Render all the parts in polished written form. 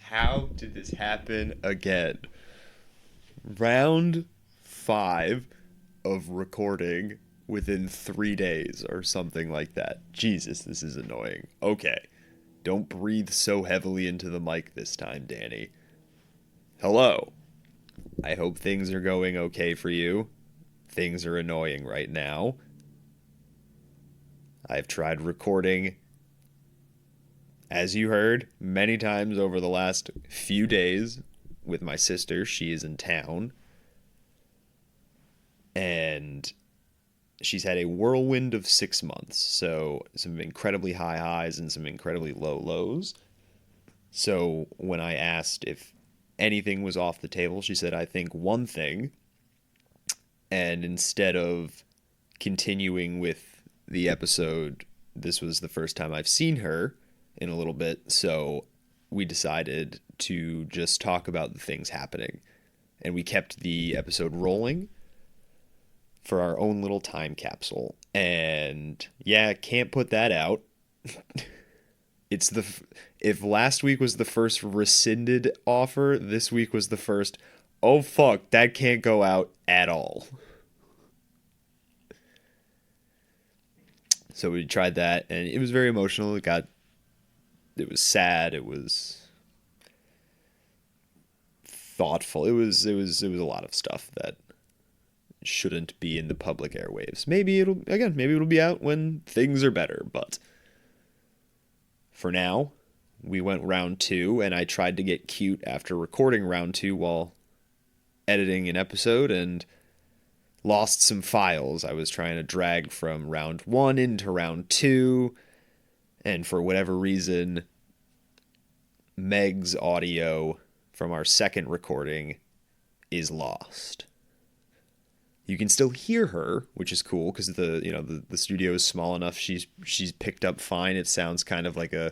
How did this happen again? Round 5 of recording within 3 days or something like that. Jesus, this is annoying. Okay. Don't breathe so heavily into the mic this time, Danny. Hello. I hope things are going okay for you. Things are annoying right now. I've tried recording, as you heard, many times over the last few days with my sister. She is in town. And she's had a whirlwind of 6 months. So some incredibly high highs and some incredibly low lows. So when I asked if anything was off the table, she said, I think one thing. And instead of continuing with the episode, this was the first time I've seen her in a little bit. So we decided to just talk about the things happening. And we kept the episode rolling for our own little time capsule. And yeah, can't put that out. If last week was the first rescinded offer, this week was the first, oh fuck, that can't go out at all. So we tried that, and it was very emotional. It was sad. It was thoughtful. It was a lot of stuff that shouldn't be in the public airwaves. Maybe it'll be out when things are better, but for now, we went round 2, and I tried to get cute after recording round 2 while editing an episode and lost some files. I was trying to drag from round 1 into round 2, and for whatever reason, Meg's audio from our second recording is lost. You can still hear her, which is cool because the studio is small enough. She's picked up fine. It sounds kind of like a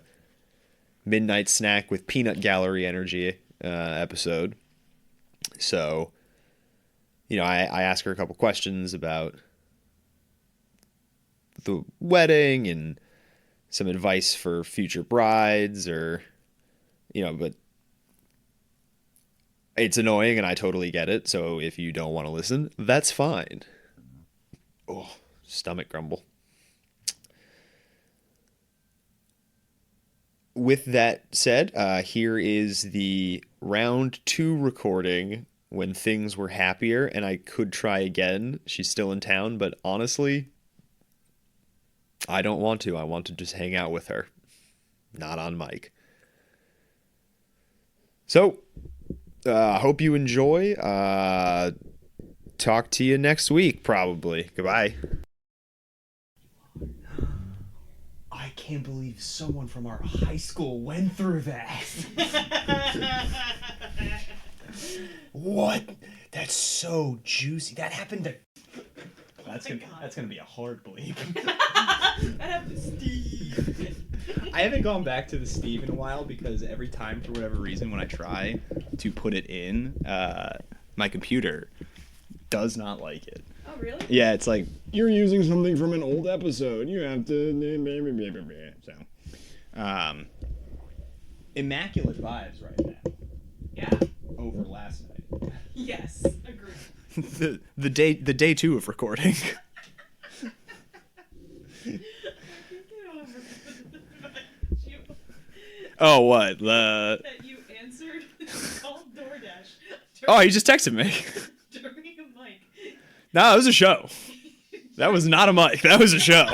midnight snack with peanut gallery energy episode. So, I ask her a couple questions about the wedding and some advice for future brides, but it's annoying and I totally get it. So if you don't want to listen, that's fine. Oh, stomach grumble. With that said, here is the round 2 recording when things were happier and I could try again. She's still in town, but honestly, I don't want to. I want to just hang out with her. Not on mic. So, I hope you enjoy. Talk to you next week, probably. Goodbye. I can't believe someone from our high school went through that. What? That's so juicy. That happened to... That's gonna be a hard bleep. That happened to Steve. I haven't gone back to the Steve in a while because every time, for whatever reason, when I try to put it in, my computer does not like it. Oh, really? Yeah, it's like, you're using something from an old episode. You have to... So, immaculate vibes right now. Yeah. Over last night. Yes, agreed. the day 2 of recording. Oh, what? That you answered called DoorDash. Oh, he just texted me. During a mic. No, it was a show. That was not a mic. That was a show.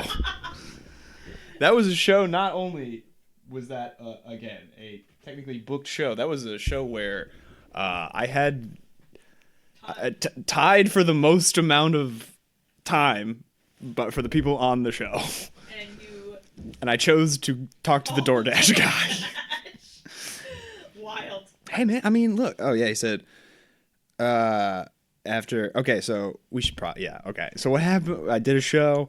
That was a show. Not only was that, again, a technically booked show, that was a show where I had tied for the most amount of time, but for the people on the show. And I chose to talk to the DoorDash guy. Wild. Hey, man, I mean, look. Oh, yeah, he said, okay, so we should probably, yeah, okay. So what happened, I did a show,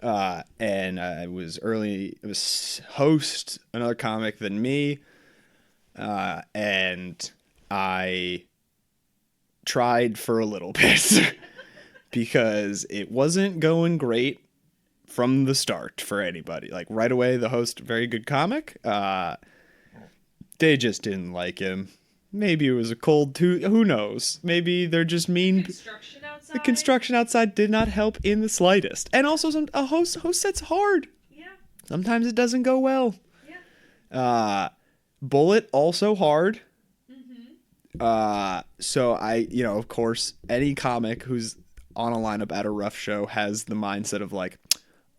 and it was host, another comic than me, and I tried for a little bit because it wasn't going great from the start for anybody. Like right away, the host, very good comic, They just didn't like him. Maybe it was a cold tooth. Who knows? Maybe they're just mean. Construction outside. The construction outside did not help in the slightest. And also, a host set's hard. Yeah. Sometimes it doesn't go well. Yeah. Bullet also hard. Mm-hmm. So of course, any comic who's on a lineup at a rough show has the mindset of like,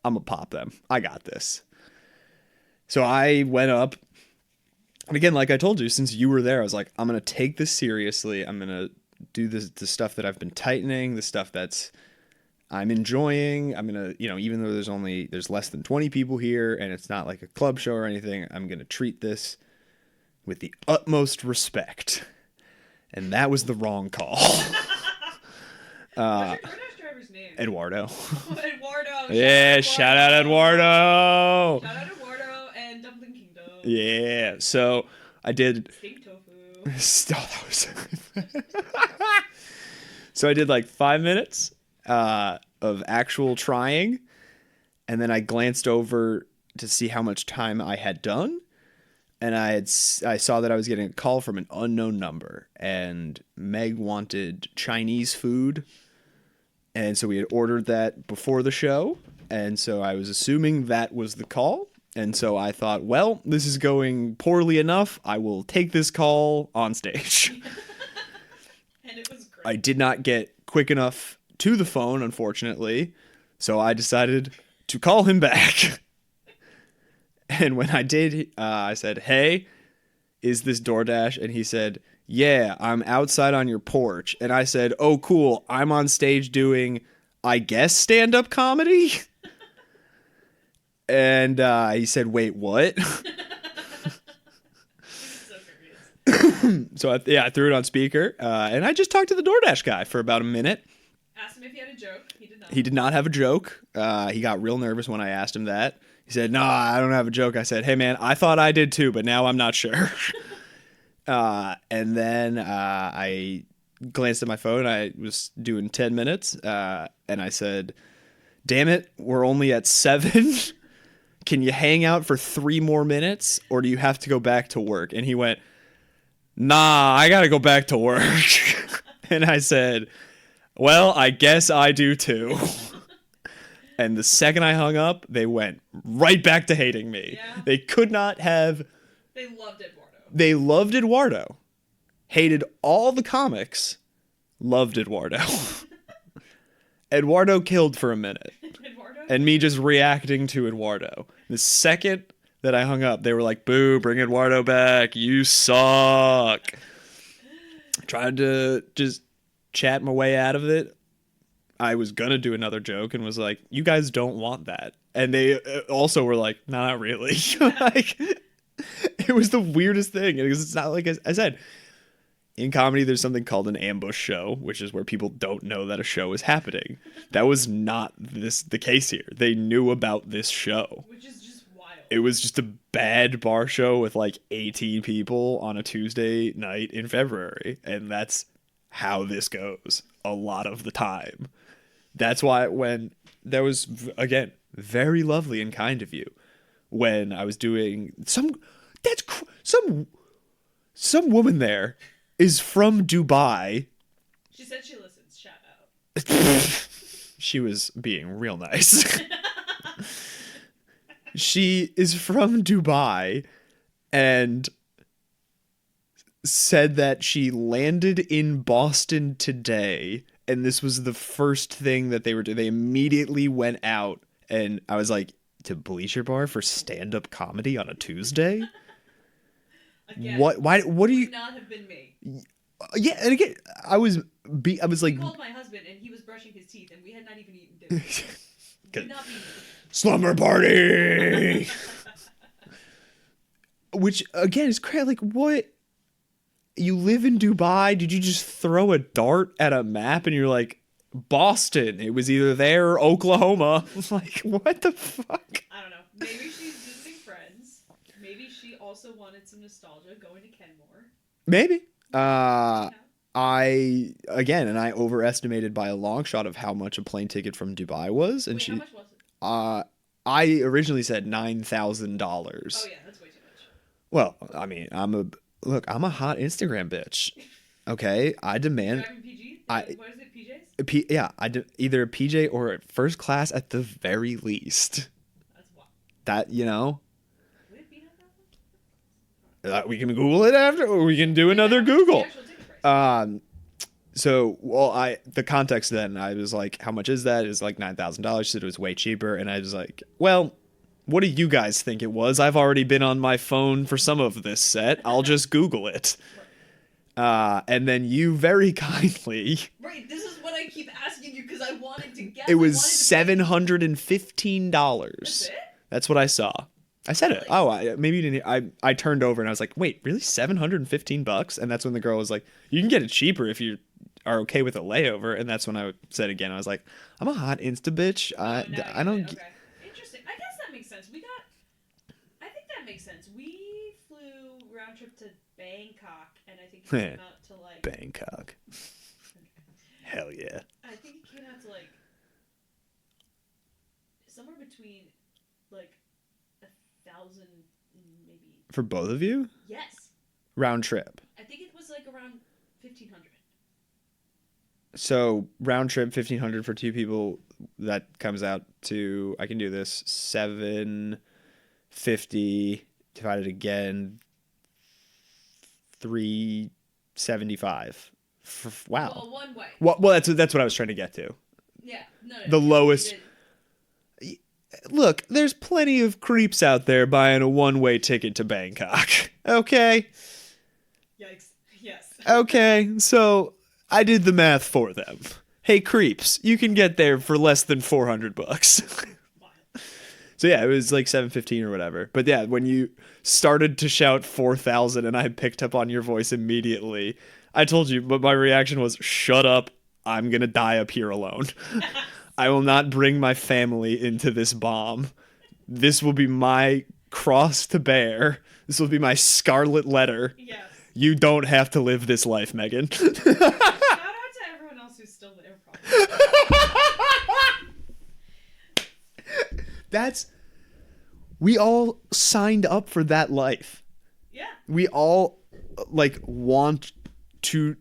I'm gonna pop them. I got this. So I went up. And again, like I told you, since you were there, I was like, I'm going to take this seriously. I'm going to do the stuff that I've been tightening, the stuff I'm enjoying. I'm going to, even though there's less than 20 people here and it's not like a club show or anything, I'm going to treat this with the utmost respect. And that was the wrong call. What's your DoorDash driver's name? Eduardo. Eduardo. Yeah, shout out Eduardo. Shout out Eduardo and Dumpling Kingdom. Yeah, so I did. Steak tofu. That was. So I did like 5 minutes of actual trying, and then I glanced over to see how much time I had done, and I saw that I was getting a call from an unknown number, and Meg wanted Chinese food, and so we had ordered that before the show, and so I was assuming that was the call. And so I thought, well, this is going poorly enough. I will take this call on stage. And it was great. I did not get quick enough to the phone, unfortunately. So I decided to call him back. And when I did, I said, hey, is this DoorDash? And he said, yeah, I'm outside on your porch. And I said, oh, cool. I'm on stage doing, I guess, stand-up comedy. And he said, wait, what? So curious. So I threw it on speaker, and I just talked to the DoorDash guy for about a minute. Asked him if he had a joke. He did not. He did not have a joke. He got real nervous when I asked him that. He said, no, I don't have a joke. I said, hey, man, I thought I did too, but now I'm not sure. And then I glanced at my phone. I was doing 10 minutes, and I said, damn it, we're only at 7. Can you hang out for 3 more minutes, or do you have to go back to work? And he went, nah, I got to go back to work. And I said, well, I guess I do too. And the second I hung up, they went right back to hating me. Yeah. They could not have. They loved Eduardo. They loved Eduardo. Hated all the comics. Loved Eduardo. Eduardo killed for a minute. Eduardo? And me just reacting to Eduardo. The second that I hung up, they were like, boo, bring Eduardo back. You suck. Tried to just chat my way out of it. I was going to do another joke and was like, you guys don't want that. And they also were like, nah, not really. Like, it was the weirdest thing. Because it's not like I said, in comedy, there's something called an ambush show, which is where people don't know that a show is happening. That was not the case here. They knew about this show. Which is just wild. It was just a bad bar show with like 18 people on a Tuesday night in February. And that's how this goes a lot of the time. That's why when that was, again, very lovely and kind of you, when I was doing some woman there is from Dubai. She said she listens. Shout out. She was being real nice. She is from Dubai and said that she landed in Boston today, and this was the first thing that they were doing. They immediately went out, and I was like, to Bleacher Bar for stand-up comedy on a Tuesday? Again, What? Why? What do you? would not have been me. Yeah, and again, I was like, I called my husband and he was brushing his teeth and we had not even eaten dinner. Would not be me. slumber party. Which again is crazy. Like, what? You live in Dubai? Did you just throw a dart at a map and you're like, Boston? It was either there or Oklahoma. Like, what the fuck? I don't know. Maybe she's visiting friends. Maybe she also wanted some nostalgia going to Kenmore. Maybe. I overestimated by a long shot of how much a plane ticket from Dubai was, and Wait, how much was it? I originally said $9,000. Oh yeah, that's way too much. Well, I mean, I'm a hot Instagram bitch. Okay, I demand. Driving PG? I What is it, PJs? yeah, either a PJ or first class at the very least. That's wild. That Would it be that? we can Google it after, or we can do another What's the Google. actual ticket price? So, well, the context then, I was like, how much is that? It's like $9,000. She said it was way cheaper. And I was like, well, what do you guys think it was? I've already been on my phone for some of this set. I'll just Google it. And then you very kindly, Right, this is what I keep asking you because I wanted to guess. it was $715. $715. That's it? That's what I saw. I said it. Really? Oh, maybe you didn't. I turned over and I was like, wait, really? $715? And that's when the girl was like, you can get it cheaper if you are okay with a layover. And that's when I said again, I was like, I'm a hot Insta bitch. Oh, now I don't. Okay. Interesting. I guess that makes sense. I think that makes sense. We flew round trip to Bangkok, and I think it came out to like. Bangkok. Hell yeah. I think it came out to like. Somewhere between like 1,000 maybe. For both of you? Yes. Round trip. I think it was like around 1,500. So round trip 1,500 for two people. That comes out to, I can do this, 750 divided again, 375. Wow. Well, one way. Well, that's what I was trying to get to. Yeah. No. The lowest. Look, there's plenty of creeps out there buying a one-way ticket to Bangkok. Okay. Yikes. Yes. Okay, so I did the math for them. Hey, creeps, you can get there for less than $400. So yeah, it was like 715 or whatever. But yeah, when you started to shout 4,000 and I picked up on your voice immediately, I told you, but my reaction was, shut up. I'm going to die up here alone. I will not bring my family into this bomb. This will be my cross to bear. This will be my scarlet letter. Yes. You don't have to live this life, Megan. Shout out to everyone else who's still there, probably. We all signed up for that life. Yeah. We all want to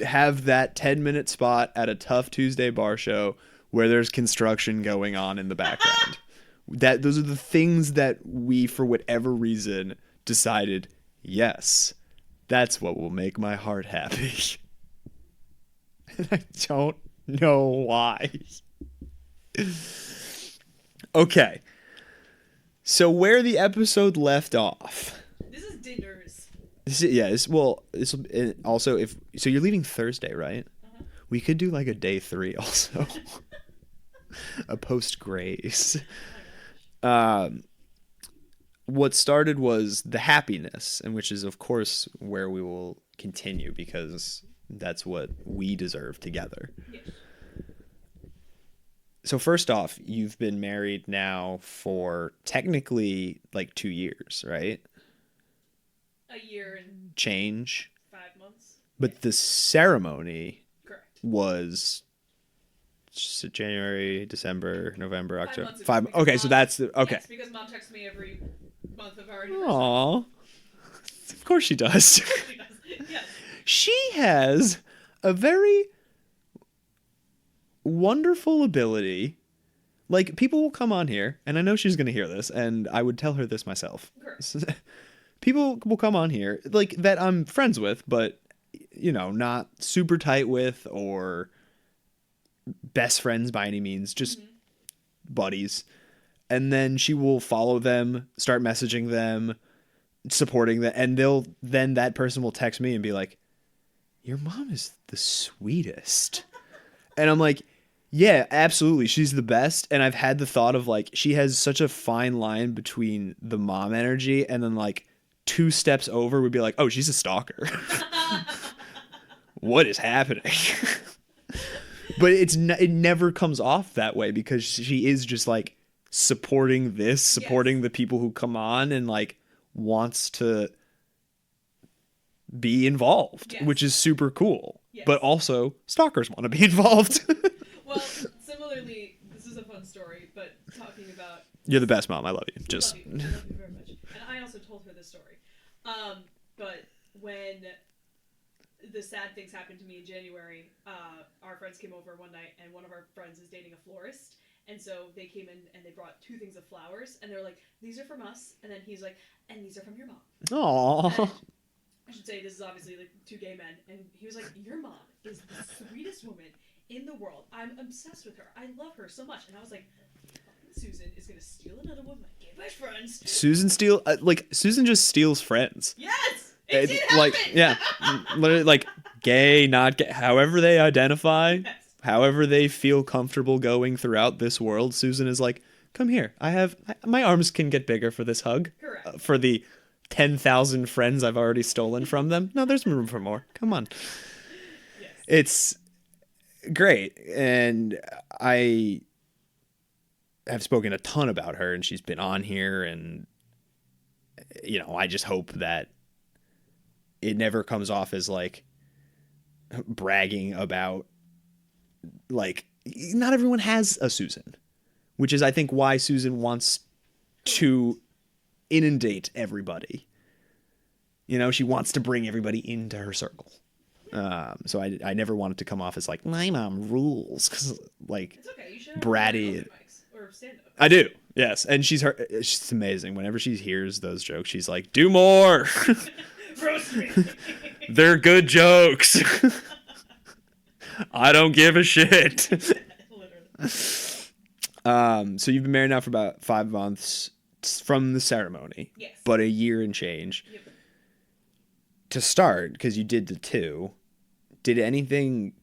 have that 10-minute spot at a tough Tuesday bar show where there's construction going on in the background. Those are the things that we, for whatever reason, decided, yes, that's what will make my heart happy. And I don't know why. Okay. So where the episode left off. This is dinners. This also, if so, you're leaving Thursday, right? Uh-huh. We could do like a day 3 also. A post Grace. What started was the happiness, and which is of course where we will continue because that's what we deserve together. Yes. So first off, you've been married now for technically like 2 years, right? A year and Change. 5 months. But the ceremony Correct. was January, December, November, 5 October. months ago, 5. because Okay, so Mom- that's the okay. Yes, because Mom texts me every month of our anniversary. Aww. Of course she does. She does. Yes. She has a very wonderful ability. Like, people will come on here, and I know she's going to hear this, and I would tell her this myself. Correct. People will come on here, like, that I'm friends with, but, not super tight with or best friends by any means, just buddies. And then she will follow them, start messaging them, supporting them, and then that person will text me and be like, your mom is the sweetest. And I'm like, yeah, absolutely. She's the best. And I've had the thought of like, she has such a fine line between the mom energy and then like 2 steps over would be like, oh, she's a stalker. What is happening? But it never comes off that way because she is just like supporting the people who come on and like wants to be involved, which is super cool. Yes. But also stalkers want to be involved. Well, similarly, this is a fun story, but talking about... You're the best mom. I love you. Love you. I love you very much. And I also told her this story. But when the sad things happened to me in January, our friends came over one night, and one of our friends is dating a florist. And so they came in and they brought 2 things of flowers, and they're like, "These are from us," and then he's like, "And these are from your mom." Aww. And I should say this is obviously like 2 gay men, and he was like, "Your mom is the sweetest woman in the world. I'm obsessed with her. I love her so much." And I was like, Susan is gonna steal another one of my gay best friends. Susan just steals friends. Yes, it did like happen! yeah, literally like gay, not gay, however they identify, Yes. however they feel comfortable going throughout this world. Susan is like, come here. My arms can get bigger for this hug. Correct. For the 10,000 friends I've already stolen from them. No, there's room for more. Come on. Yes. It's great, and I have spoken a ton about her, and she's been on here, and I just hope that it never comes off as like bragging about, like, not everyone has a Susan, which is I think why Susan wants to inundate everybody. She wants to bring everybody into her circle. So I never want it to come off as like my mom rules, because like It's okay. You should have bratty. open mics or stand-up. I do, yes, and she's amazing. Whenever she hears those jokes, she's like, "Do more." Roast me. They're good jokes. I don't give a shit. Literally. So you've been married now for about 5 months from the ceremony. Yes. But a year and change. Yep. To start, because you did the 2, did anything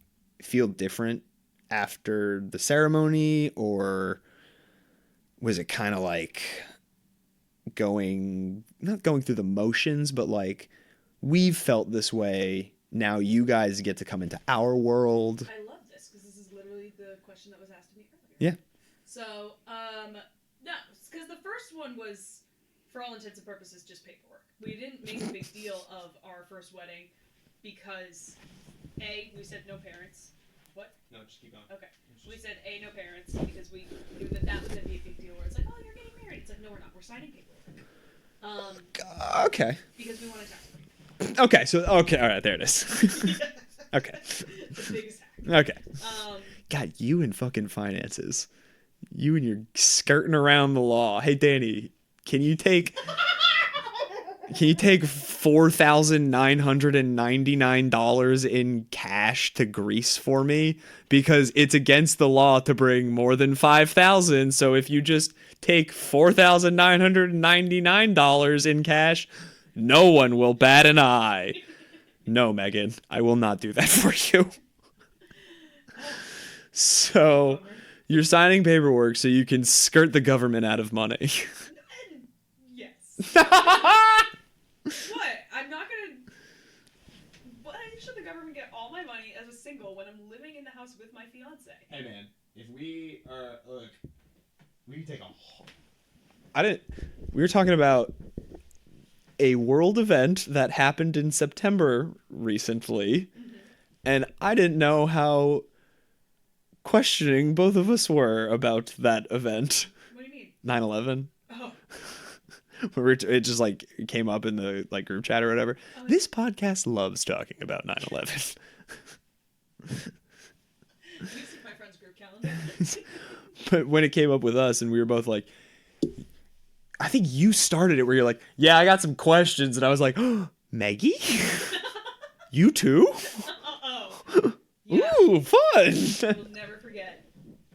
feel different after the ceremony, or was it kind of like not going through the motions, but like, we've felt this way, now you guys get to come into our world? I love this because this is literally the question that was asked of me earlier. Yeah. So, no, because the first one was, for all intents and purposes, just paperwork. We didn't make a big deal of our first wedding because, A, we said no parents. What? No, just keep going. Okay. We said, A, no parents, because we knew that was going to be a big deal where it's like, oh, you're getting married. It's like, no, we're not. We're signing paperwork. Okay. Because we want to tax break. Okay, all right, there it is. Okay. The biggest hack. Okay. Um, God, you and fucking finances. You and your skirting around the law. Hey, Danny, can you take $4,999 in cash to Greece for me? Because it's against the law to bring more than $5,000. So if you just take $4,999 in cash, no one will bat an eye. No, Megan, I will not do that for you. So you're signing paperwork so you can skirt the government out of money. Yes. What? I'm not gonna. Why should the government get all my money as a single when I'm living in the house with my fiance? Hey man, if we are we can take a. We were talking about a world event that happened in September recently, and I didn't know how questioning both of us were about that event. What do you mean? 9/11. Oh. It just like came up in the like group chat or whatever. Oh, yeah. This podcast loves talking about 9/11. You see my friend's group calendar. But when it came up with us, and we were both like, I think you started it where you're like, yeah, I got some questions, and I was like, oh, Maggie, you too? Oh. Yeah. Ooh, fun. I will never forget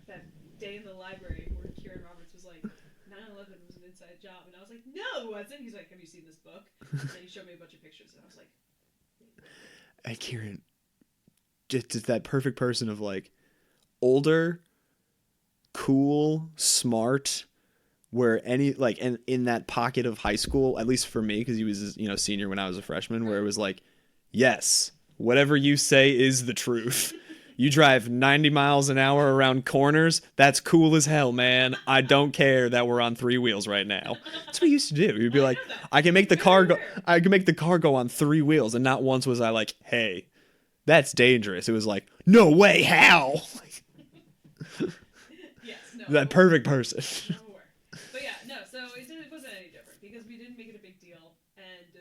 that day in the library where Kieran Roberts was like, 9/11 was an inside job. And I was like, no, it wasn't. He's like, have you seen this book? And he showed me a bunch of pictures. And I was like, And Kieran, just that perfect person of like older, cool, smart, where any like in that pocket of high school, at least for me, because he was senior when I was a freshman, where it was like, yes, whatever you say is the truth. You drive 90 miles an hour around corners, that's cool as hell, man. I don't care that we're on 3 wheels right now. That's what we used to do. You'd be like, I can make the car go on 3 wheels, and not once was I like, hey, that's dangerous. It was like, no way, how? yes, no. That perfect person. But yeah, no, so it wasn't any different because we didn't make it a big deal. And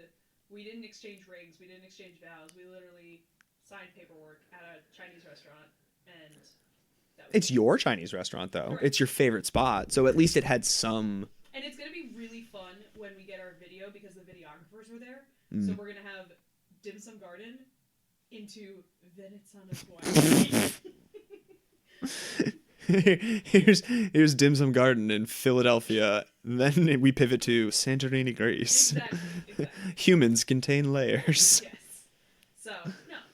We didn't exchange rings. We didn't exchange vows. We literally signed paperwork at a Chinese restaurant, and that was It's it. your Chinese restaurant, though. Correct. It's your favorite spot, so at least it had some... And it's gonna be really fun when we get our video because the videographers were there. Mm. So we're gonna have Dim Sum Garden into Veneziana's wine. Here's Dim Sum Garden in Philadelphia. Then we pivot to Santorini, Greece. Exactly. Humans contain layers. Yes. So no,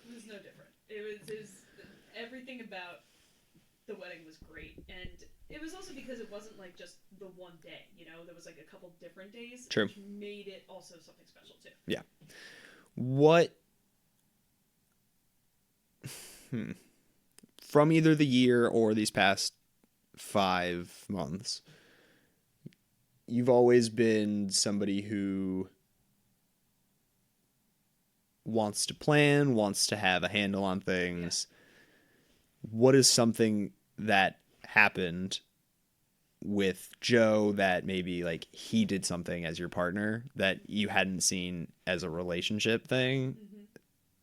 it was no different. It was everything about the wedding was great, and it was also because it wasn't like just the one day. You know, there was like a couple different days, True. which made it also something special too. Yeah. What? From either the year or these past 5 months, you've always been somebody who wants to plan, wants to have a handle on things. Yeah. What is something that happened with Joe that maybe like he did something as your partner that you hadn't seen as a relationship thing? Mm-hmm.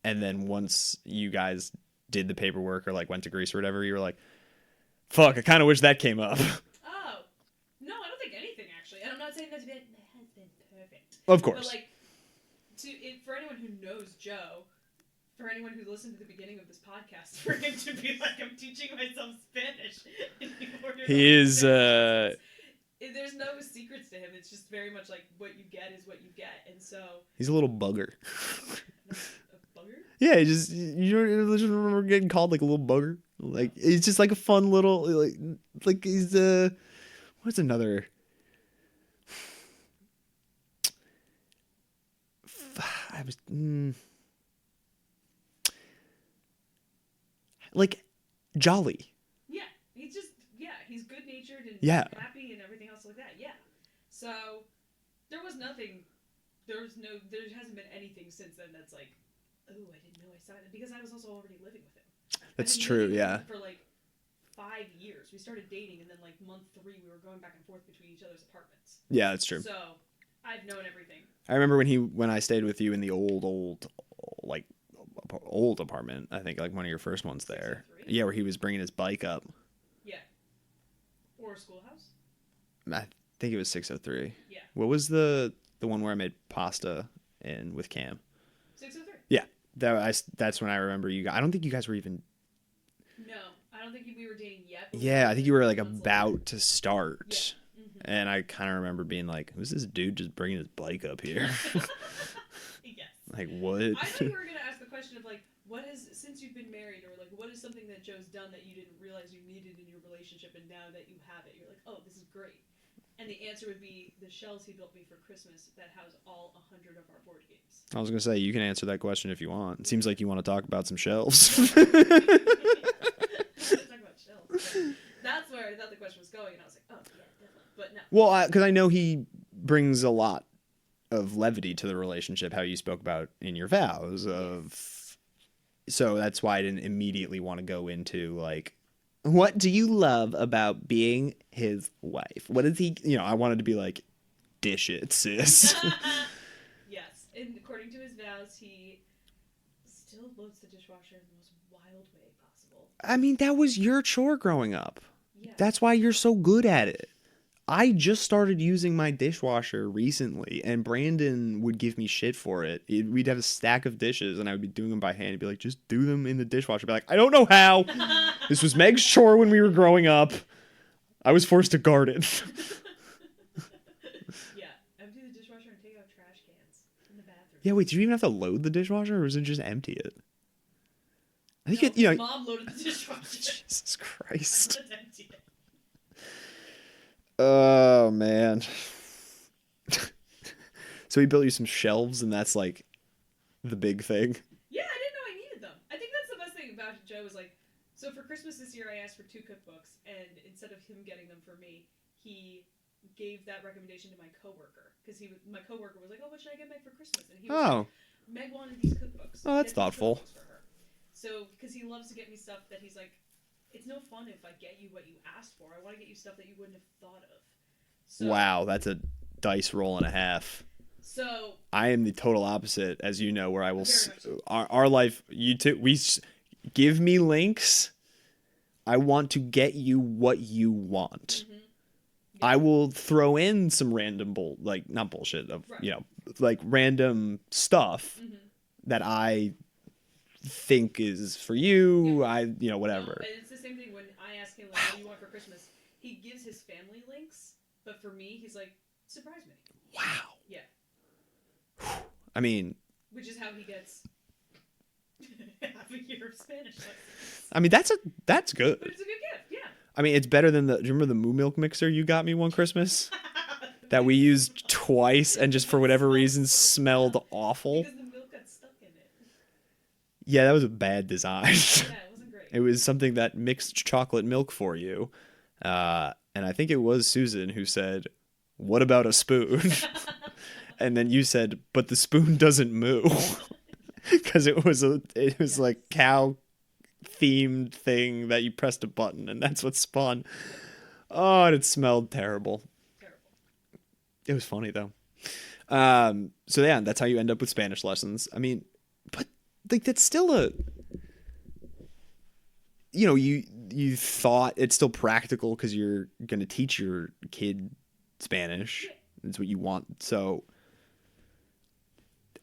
And then once you guys did the paperwork or like went to Greece or whatever, you were like, fuck, I kind of wish that came up. Oh, no, I don't think anything actually. And I'm not saying that it has been perfect. Of course. But like, for anyone who knows Joe, for anyone who listened to the beginning of this podcast, for him to be like, I'm teaching myself Spanish. He is, there's no secrets to him. It's just very much like what you get is what you get. And so. He's a little bugger. A bugger? Yeah, you just remember getting called like a little bugger. Like it's just like a fun little like he's what's another? I was like jolly. Yeah, he's good natured and happy and everything else like that. Yeah, so there hasn't been anything since then that's like, oh, I didn't know I signed it, because I was also already living with him. That's true, yeah. For like 5 years. We started dating, and then like month 3, we were going back and forth between each other's apartments. Yeah, that's true. So I've known everything. I remember when I stayed with you in the old apartment. I think like one of your first ones there. Yeah, where he was bringing his bike up. Yeah. Or schoolhouse. I think it was 603. Yeah. What was the one where I made pasta with Cam? 603. Yeah. That's when I remember you guys. I don't think you guys were even. No, I don't think we were dating yet. Yeah, I think you were like about to start. Yeah. Mm-hmm. And I kind of remember being like, who's this dude just bringing his bike up here? Yes. Like, what? I thought you were going to ask the question of like, since you've been married, or like, what is something that Joe's done that you didn't realize you needed in your relationship, and now that you have it, you're like, oh, this is great. And the answer would be the shelves he built me for Christmas that house all 100 of our board games. I was going to say, you can answer that question if you want. It seems like you want to talk about some shelves. Let's talk about shelves. That's where I thought the question was going, and I was like, oh, yeah, definitely. But no. Well, because I know he brings a lot of levity to the relationship, how you spoke about in your vows. So that's why I didn't immediately want to go into, like, what do you love about being his wife? What is he, I wanted to be like, dish it, sis. Yes. And according to his vows, he still loads the dishwasher in the most wild way possible. I mean, that was your chore growing up. Yeah. That's why you're so good at it. I just started using my dishwasher recently, and Brandon would give me shit for it. We'd have a stack of dishes, and I would be doing them by hand. He'd be like, just do them in the dishwasher. I'd be like, I don't know how. This was Meg's chore when we were growing up. I was forced to guard it. Yeah, empty the dishwasher and take out trash cans in the bathroom. Yeah, wait, did you even have to load the dishwasher, or was it just empty it? I think Mom loaded the dishwasher. Jesus Christ. Empty it. Oh, man. So he built you some shelves, and that's, like, the big thing? Yeah, I didn't know I needed them. I think that's the best thing about Joe was, like, so for Christmas this year, I asked for 2 cookbooks, and instead of him getting them for me, he gave that recommendation to my coworker. Because my coworker was like, oh, what should I get Meg for Christmas? And he was like, Meg wanted these cookbooks. Oh, that's thoughtful. For her. So, because he loves to get me stuff that he's like, it's no fun if I get you what you asked for. I want to get you stuff that you wouldn't have thought of. So, wow, that's a dice roll and a half. So I am the total opposite, as you know, where I will Very much so. our life. You two, give me links. I want to get you what you want. I will throw in some random like not bullshit of Right. like random stuff that I think is for you. Whatever. No, and it's the same thing when I ask him like, "What do you want for Christmas?" He gives his family links, but for me, he's like, "Surprise me." Wow. Yeah. I mean, Which is how he gets half a year of Spanish lessons. I mean that's good. But it's a good gift, yeah. I mean, it's better than do you remember the moo milk mixer you got me one Christmas? That we used twice and just for whatever reason smelled awful. Because the milk got stuck in it. Yeah, that was a bad design. Yeah, it wasn't great. It was something that mixed chocolate milk for you. And I think it was Susan who said, "What about a spoon?" And then you said, "But the spoon doesn't moo." Because it was like cow themed thing that you pressed a button and that's what spun. Oh, and it smelled terrible. It was funny though. So yeah, that's how you end up with Spanish lessons. I mean, but like that's still you thought it's still practical because you're gonna teach your kid Spanish. That's what you want. So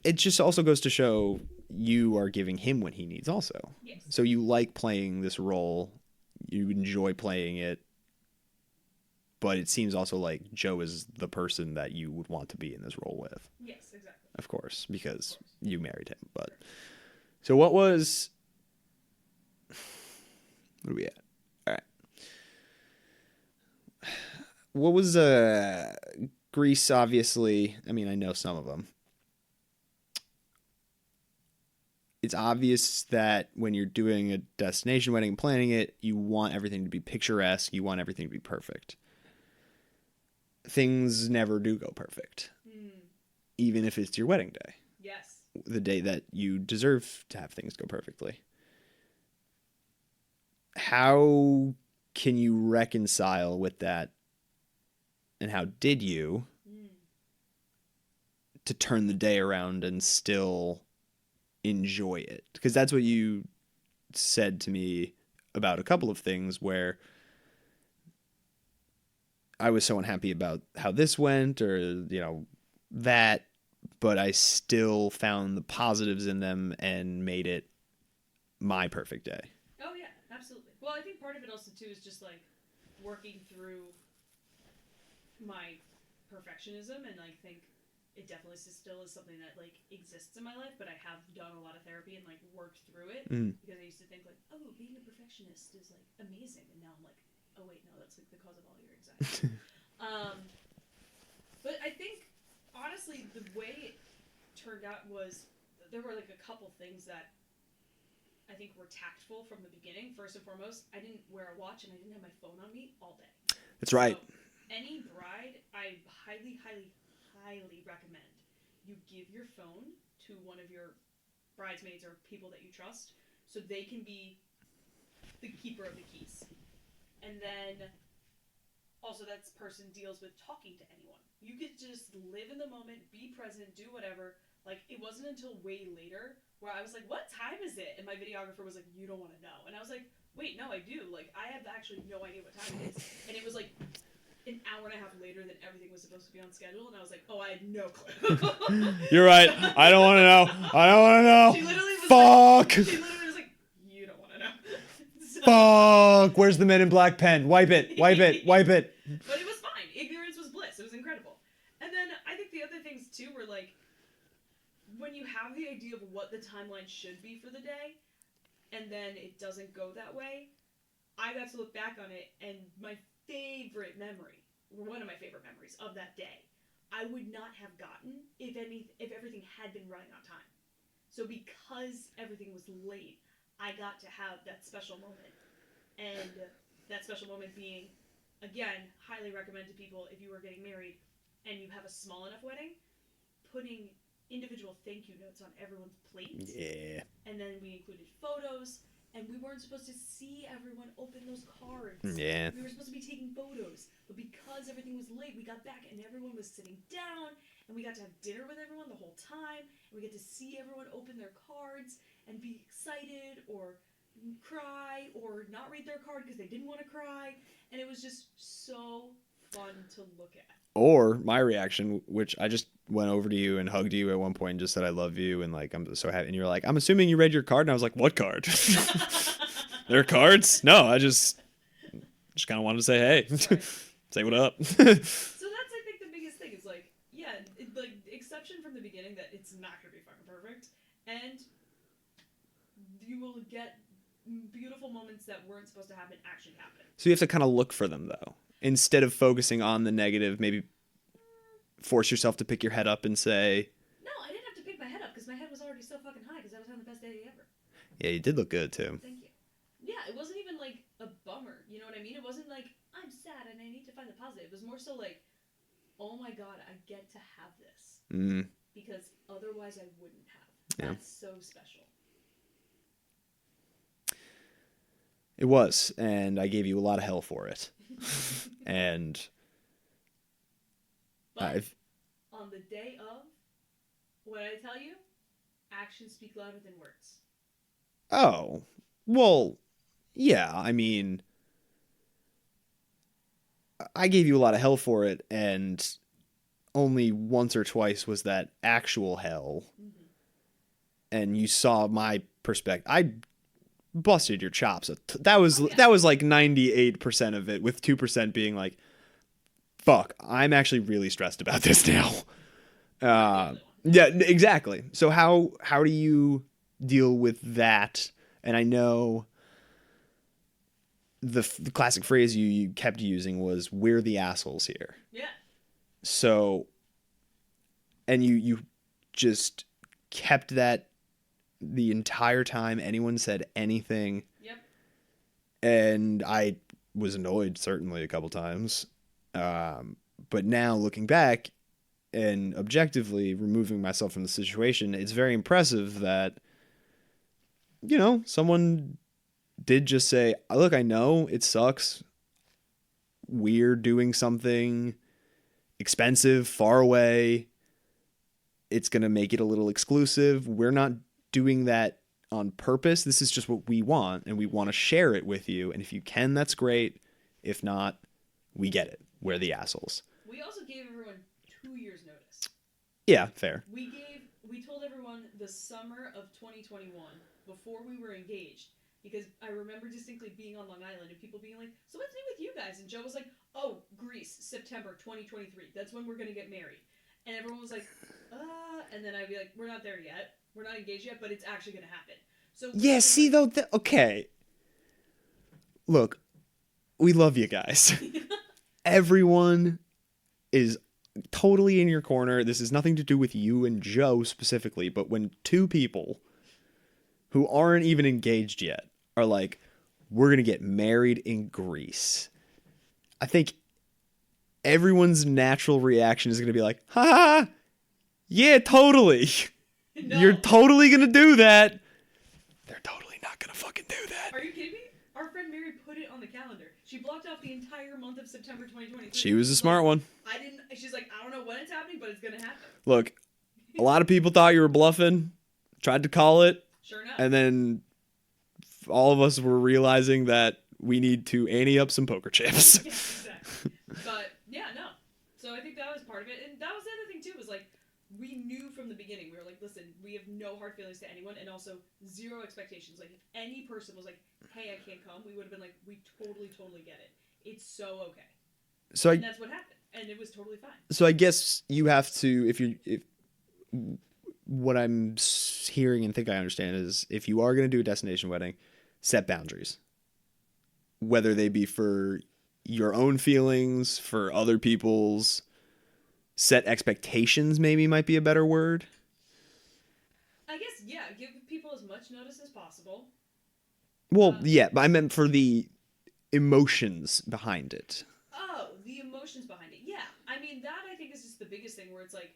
it just also goes to show you are giving him what he needs also. Yes. So you like playing this role. You enjoy playing it. But it seems also like Joe is the person that you would want to be in this role with. Yes, exactly. Of course, because you married him. But so what was... What are we at? All right. What was Greece, obviously? I mean, I know some of them. It's obvious that when you're doing a destination wedding and planning it, you want everything to be picturesque. You want everything to be perfect. Things never do go perfect. Even if it's your wedding day. Yes. The day that you deserve to have things go perfectly. How can you reconcile with that? And how did you to turn the day around and still enjoy it? Because that's what you said to me about a couple of things where I was so unhappy about how this went or, that, but I still found the positives in them and made it my perfect day. Oh, yeah, absolutely. Well, I think part of it also, too, is just, like, working through my perfectionism, and I think it definitely still is something that, like, exists in my life, but I have done a lot of therapy and, like, worked through it, because I used to think, like, oh, being a perfectionist is, like, amazing, and now I'm like, oh, wait, no, that's, like, the cause of all your anxiety. But I think, honestly, the way it turned out was there were, like, a couple things that I think were tactful from the beginning. First and foremost, I didn't wear a watch and I didn't have my phone on me all day. That's right. So, any bride, I highly, highly, highly recommend you give your phone to one of your bridesmaids or people that you trust so they can be the keeper of the keys. And then also that person deals with talking to anyone. You could just live in the moment, be present, do whatever. Like, it wasn't until way later where I was like, what time is it? And my videographer was like, you don't want to know. And I was like, wait, no, I do. Like, I have actually no idea what time it is. And it was like an hour and a half later than everything was supposed to be on schedule. And I was like, oh, I had no clue. You're right. I don't want to know. I don't want to know. She literally was Fuck. She literally was like, you don't want to know. So, Fuck. Where's the Men in Black pen? Wipe it. Wipe it. Wipe it. but it was fine. Ignorance was bliss. It was incredible. And then I think the other things, too, were like, when you have the idea of what the timeline should be for the day, and then it doesn't go that way, I got to look back on it, and my favorite memory, or one of my favorite memories of that day, I would not have gotten if everything had been running on time. So because everything was late, I got to have that special moment. And that special moment being, again, highly recommend to people if you are getting married and you have a small enough wedding, putting individual thank you notes on everyone's plates. Yeah. And then we included photos, and we weren't supposed to see everyone open those cards. Yeah. We were supposed to be taking photos, but because everything was late, we got back and everyone was sitting down, and we got to have dinner with everyone the whole time, and we get to see everyone open their cards and be excited or cry or not read their card because they didn't want to cry, and it was just so fun to look at. Or my reaction, which I just went over to you and hugged you at one point and just said I love you and like I'm so happy, and you're like, I'm assuming you read your card, and I was like, what card? There are cards? No, I just kind of wanted to say hey, Right. say what up. So that's, I think, the biggest thing is like, yeah, like exception from the beginning that it's not gonna be fucking perfect, and you will get beautiful moments that weren't supposed to happen actually happen. So you have to kind of look for them though, instead of focusing on the negative. Maybe force yourself to pick your head up and say, No, I didn't have to pick my head up because my head was already so fucking high because I was having the best day ever. yeah, you did look good too. Thank you. Yeah, it wasn't even like a bummer. You know what I mean? It wasn't like I'm sad and I need to find the positive. It was more so like, oh my god, I get to have this because otherwise I wouldn't have. Yeah. That's so special. It was, and I gave you a lot of hell for it. And But I've on the day of, what I tell you, actions speak louder than words. oh, well, yeah, I mean, I gave you a lot of hell for it, and only once or twice was that actual hell. Mm-hmm. And you saw my perspective. I busted your chops. That was Oh, yeah. that was like 98% of it, with 2% being like, fuck, I'm actually really stressed about this now. Yeah, exactly. So how do you deal with that? And I know the classic phrase you kept using was, we're the assholes here. Yeah. So, and you just kept that the entire time anyone said anything. Yep. And I was annoyed certainly a couple times. But now looking back and objectively removing myself from the situation, it's very impressive that, you know, someone did just say, look, I know it sucks. We're doing something expensive, far away. It's going to make it a little exclusive. We're not doing that on purpose. This is just what we want, and we want to share it with you. And if you can, that's great. If not, we get it. We're the assholes. We also gave everyone 2 years notice. Yeah, fair. We told everyone the summer of 2021 before we were engaged, because I remember distinctly being on Long Island and people being like, so what's new with you guys? And Joe was like, oh, Greece, September 2023. That's when we're going to get married. And everyone was like, and then I'd be like, we're not there yet. We're not engaged yet, but it's actually going to happen. So Yeah, see, though, okay. Look, we love you guys. Everyone is totally in your corner. This has nothing to do with you and Joe specifically, but when two people who aren't even engaged yet are like, we're going to get married in Greece, I think everyone's natural reaction is going to be like, ha, yeah, totally. No. You're totally going to do that. They're totally not going to fucking do that. Are you kidding me? Our friend Mary put it on the calendar. She blocked off the entire month of September 2023. She was a smart one. She's like, I don't know when it's happening, but it's going to happen. Look, a lot of people thought you were bluffing, tried to call it, Sure enough. and then all of us were realizing that we need to ante up some poker chips. Yeah, exactly. But, yeah, no. So I think that was part of it. And that was the other thing, too, was like, we knew from the beginning, we were like, listen, we have no hard feelings to anyone, and also zero expectations. Like, if any person was like, hey, I can't come, we would have been like, we totally get it. It's so okay. So And that's what happened. And it was totally fine. So I guess you have to, if what I'm hearing and think I understand is, if you are going to do a destination wedding, set boundaries, whether they be for your own feelings, for other people's. Set expectations, maybe, might be a better word. I guess, yeah, give people as much notice as possible. Well, yeah, but I meant for the emotions behind it. Oh, the emotions behind it. Yeah. I mean, that I think is just the biggest thing, where it's like,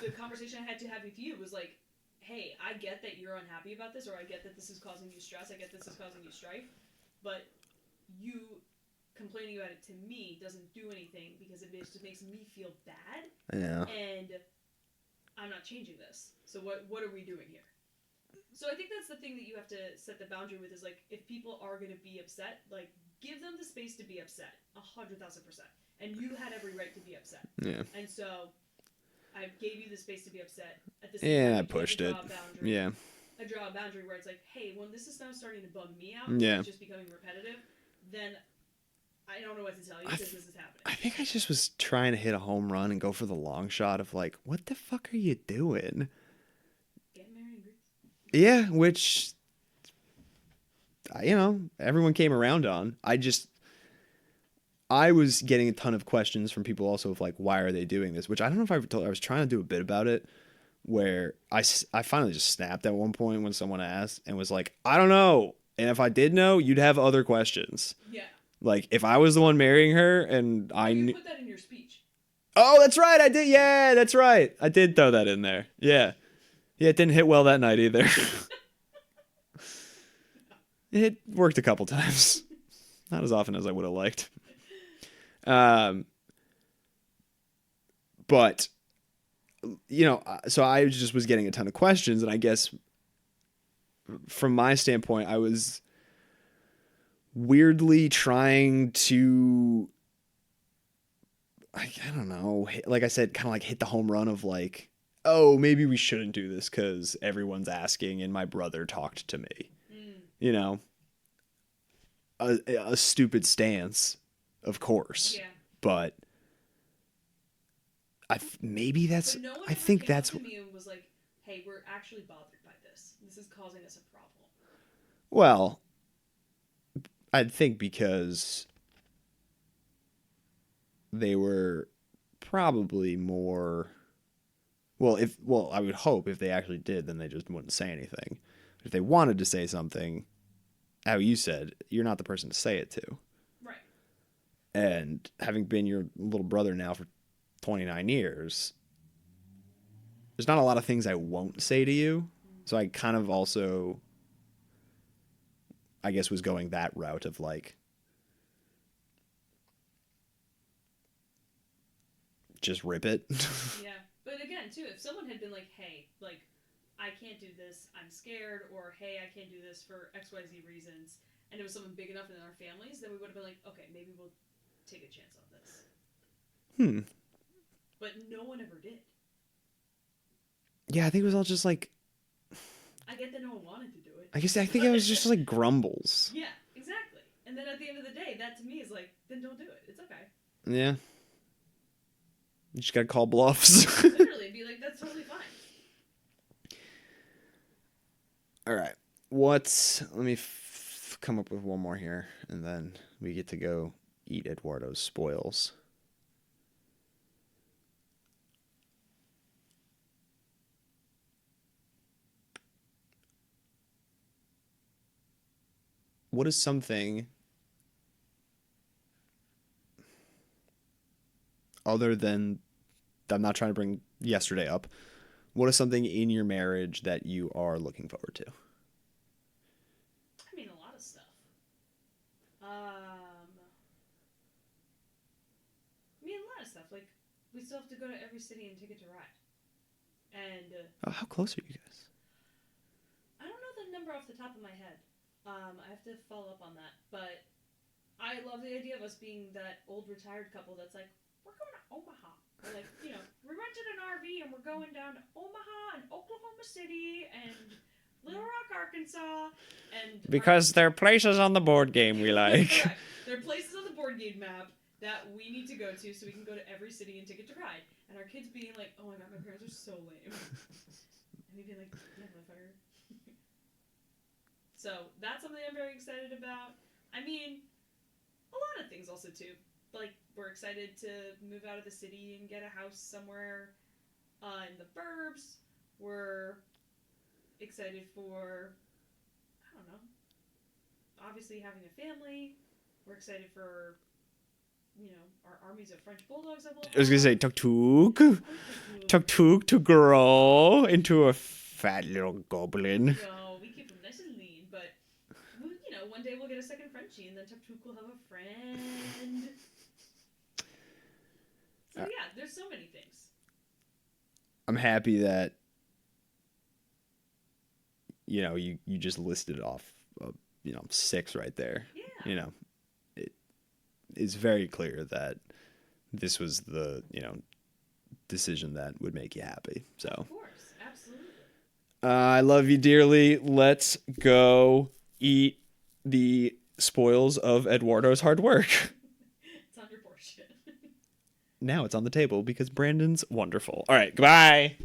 the conversation I had to have with you was like, hey, I get that you're unhappy about this, or I get that this is causing you stress, I get this is causing you strife, but you complaining about it to me doesn't do anything because it just makes me feel bad. Yeah. And I'm not changing this. So what are we doing here? So I think that's the thing that you have to set the boundary with is like, if people are going to be upset, like, give them the space to be upset 100,000%. And you had every right to be upset. Yeah. And so I gave you the space to be upset. At the same time, I pushed it. Yeah. I draw a boundary where it's like, hey, when this is now starting to bum me out, yeah. it's just becoming repetitive, then I don't know what to tell you because this is happening. I think I just was trying to hit a home run and go for the long shot of like, what the fuck are you doing? Get married in Greece. Yeah, which, you know, everyone came around on. I was getting a ton of questions from people also of like, why are they doing this? Which I don't know if I was trying to do a bit about it, where I finally just snapped at one point when someone asked and was like, I don't know. And if I did know, you'd have other questions. Yeah. Like, if I was the one marrying her and I knew... You put that in your speech. Oh, that's right. I did. Yeah, that's right. I did throw that in there. Yeah. Yeah, it didn't hit well that night either. It worked a couple times. Not as often as I would have liked. But, you know, so I just was getting a ton of questions, and I guess from my standpoint, I was weirdly trying to, I don't know, like I said, kind of like hit the home run of like, oh, maybe we shouldn't do this because everyone's asking and my brother talked to me. You know, a stupid stance, of course. Yeah. But maybe that's, but no one I think came that's up to me and was like, hey, we're actually bothered by this. This is causing us a problem. Well, I'd think because they were probably more, I would hope if they actually did, then they just wouldn't say anything. If they wanted to say something, how you said, you're not the person to say it to. Right. And having been your little brother now for 29 years, there's not a lot of things I won't say to you. So I kind of also, I guess, was going that route of like, just rip it. Yeah. But again, too, if someone had been like, hey, like, I can't do this, I'm scared, or hey, I can't do this for XYZ reasons, and it was someone big enough in our families, then we would have been like, okay, maybe we'll take a chance on this. But no one ever did. Yeah, I think it was all just like, I get that no one wanted to do it. I think it was just like grumbles. Yeah, exactly. And then at the end of the day, that to me is like, then don't do it. It's okay. Yeah. You just gotta call bluffs. Literally, be like, that's totally fine. All right. Let me come up with one more here, and then we get to go eat Eduardo's spoils. What is something other than, I'm not trying to bring yesterday up, what is something in your marriage that you are looking forward to? I mean, a lot of stuff. Like, we still have to go to every city and Ticket to Ride. And how close are you guys? I don't know the number off the top of my head. I have to follow up on that. But I love the idea of us being that old retired couple that's like, we're going to Omaha. Or like, you know, we rented an RV and we're going down to Omaha and Oklahoma City and Little Rock, Arkansas. And because there are places on the board game we like. Correct. There are places on the board game map that we need to go to so we can go to every city and Ticket to Ride. And our kids being like, oh my god, my parents are so lame. And we'd be like, yeah, motherfucker. So that's something I'm very excited about. I mean, a lot of things also too. Like, we're excited to move out of the city and get a house somewhere in the burbs. We're excited for, I don't know, obviously having a family. We're excited for, you know, our armies of French bulldogs that will have. I was going to say, Tuk-Tuk to grow into a fat little goblin. No, we keep them nice and lean, but, you know, one day we'll get a second Frenchie, and then Tuptuk will have a friend. So yeah, there's so many things. I'm happy that you just listed off 6 right there. Yeah. It is very clear that this was the decision that would make you happy. So Of course, absolutely. I love you dearly. Let's go eat the spoils of Eduardo's hard work. It's on your portion. Now it's on the table because Brandon's wonderful. All right, goodbye.